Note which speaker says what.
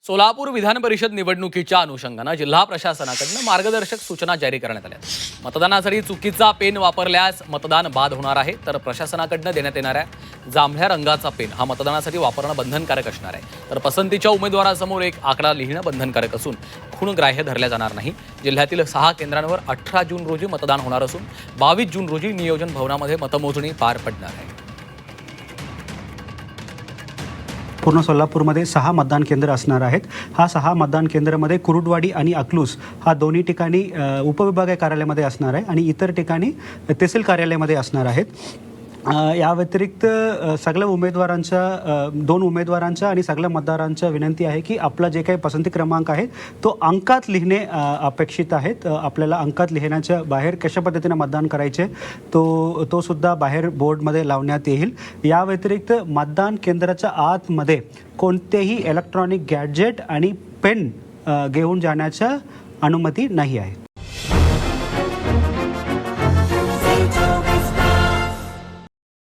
Speaker 1: सोलापूर विधान परिषद निवडणुकीच्या अनुषंगानं जिल्हा प्रशासनाकडून मार्गदर्शक सूचना जारी करण्यात आल्या. मतदानासाठी चुकीचा पेन वापरल्यास मतदान बाद होणार आहे. तर प्रशासनाकडून देण्यात येणाऱ्या जांभळ्या रंगाचा पेन हा मतदानासाठी वापरणं बंधनकारक असणार आहे. तर पसंतीच्या उमेदवारासमोर एक आकडा लिहिणं बंधनकारक असून खूण ग्राह्य धरल्या जाणार नाही. जिल्ह्यातील 6 केंद्रांवर 18 जून रोजी मतदान होणार असून 22 जून रोजी नियोजन भवनामध्ये मतमोजणी पार पडणार आहे.
Speaker 2: पूर्ण सोलापूरमध्ये 6 मतदान केंद्र असणार आहेत. हा 6 मतदान केंद्रामध्ये कुरुडवाडी आणि अकलूस हा दोन्ही ठिकाणी उपविभागीय कार्यालयामध्ये असणार आहे आणि इतर ठिकाणी तहसील कार्यालयामध्ये असणार आहेत. या व्यतिरिक्त सगळ्या उमेदवारांच्या 2 उमेदवारांच्या आणि सगळ्या मतदारांच्या विनंती आहे की आपला जे काही पसंती क्रमांक आहे तो अंकात लिहिणे अपेक्षित आहेत. आपल्याला अंकात लिहिण्याच्या बाहेर कशा पद्धतीने मतदान करायचे तो सुद्धा बाहेर बोर्डमध्ये लावण्यात येईल. या व्यतिरिक्त मतदान केंद्राच्या आतमध्ये कोणतेही इलेक्ट्रॉनिक गॅजेट आणि पेन घेऊन जाण्याच्या अनुमती नाही आहे.